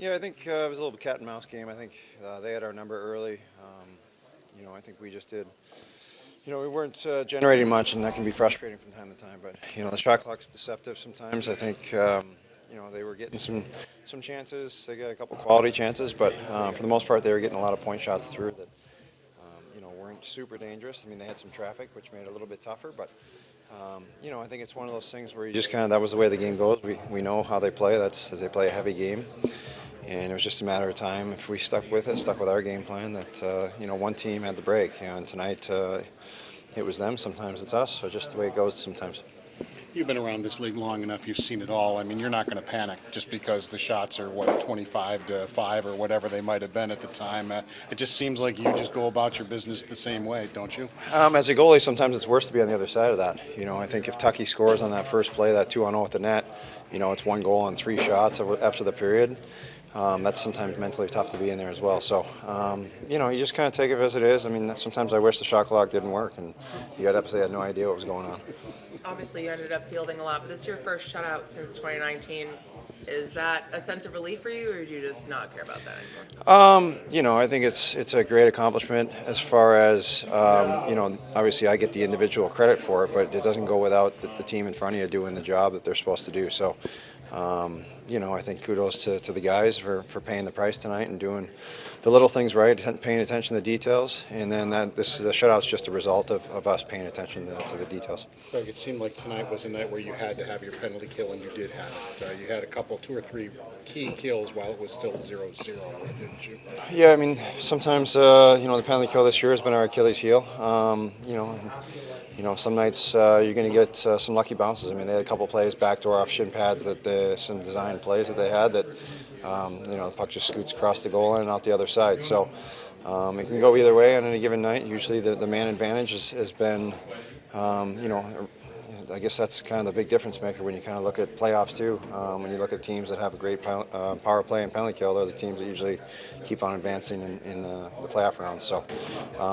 Yeah, I think it was a little cat and mouse game. I think they had our number early. I think we just did. We weren't generating much, and that can be frustrating from time to time. But the shot clock's deceptive sometimes. I think they were getting some chances. They got a couple quality chances, but for the most part, they were getting a lot of point shots through that weren't super dangerous. I mean, they had some traffic, which made it a little bit tougher, but. I think it's one of those things where you just that was the way the game goes. We know how they play. They play a heavy game. And it was just a matter of time if we stuck with our game plan that, one team had the break. And tonight it was them, sometimes it's us. So just the way it goes sometimes. You've been around this league long enough, you've seen it all. I mean, you're not going to panic just because the shots are, 25-5 or whatever they might have been at the time. It just seems like you just go about your business the same way, don't you? As a goalie, sometimes it's worse to be on the other side of that. I think if Tucky scores on that first play, that 2-on-0 with the net, it's 1 goal on 3 shots after the period. That's sometimes mentally tough to be in there as well. So, you just kind of take it as it is. I mean, sometimes I wish the shot clock didn't work, and you obviously had no idea what was going on. Obviously, you ended up fielding a lot, but this is your first shutout since 2019. Is that a sense of relief for you, or do you just not care about that anymore? I think it's a great accomplishment as far as, obviously I get the individual credit for it, but it doesn't go without the team in front of you doing the job that they're supposed to do. So, I think kudos to the guys for paying the price tonight and doing the little things right, paying attention to the details, and then the shutout's just a result of us paying attention to the details. Greg, it seemed like tonight was a night where you had to have your penalty kill, and you did have it. You had a couple, 2 or 3 key kills while it was still 0-0, didn't you? Yeah, I mean, sometimes, the penalty kill this year has been our Achilles heel. Some nights you're going to get some lucky bounces. I mean, they had a couple plays, backdoor off shin pads, some design plays that they had that, the puck just scoots across the goal line and out the other side. So it can go either way on any given night. Usually the man advantage has been, I guess that's kind of the big difference maker when you kind of look at playoffs too. When you look at teams that have a great power play and penalty kill, they're the teams that usually keep on advancing in the playoff rounds. So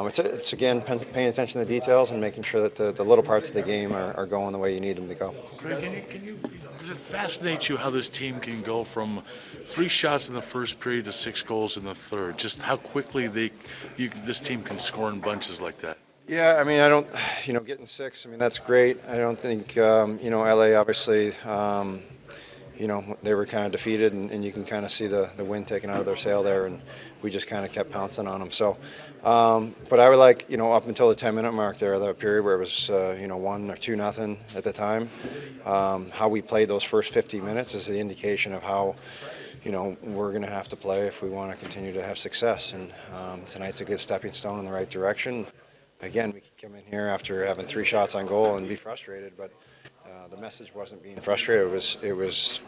it's again paying attention to the details and making sure that the little parts of the game are going the way you need them to go. Greg, does it fascinate you how this team can go from 3 shots in the first period to 6 goals in the third? Just how quickly this team can score in bunches like that? Yeah, I mean, I don't, getting 6, I mean, that's great. I don't think, LA obviously, they were kind of defeated, and you can kind of see the wind taken out of their sail there, and we just kind of kept pouncing on them. So, but I would like, up until the 10-minute mark there, that period where it was, 1 or 2-0 at the time, how we played those first 50 minutes is the indication of how, we're going to have to play if we want to continue to have success. And tonight's a good stepping stone in the right direction. Again, we could come in here after having 3 shots on goal and be frustrated, but the message wasn't being frustrated. It was,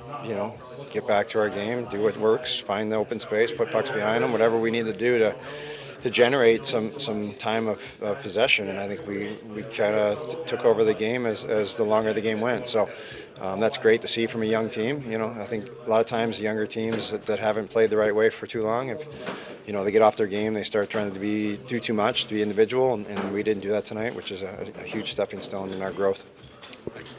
get back to our game, do what works, find the open space, put pucks behind them, whatever we need to do to generate some time of possession. And I think we kind of took over the game as the longer the game went. So that's great to see from a young team. I think a lot of times younger teams that haven't played the right way for too long, if they get off their game, they start trying to do too much, to be individual, and we didn't do that tonight, which is a huge stepping stone in our growth. Thanks.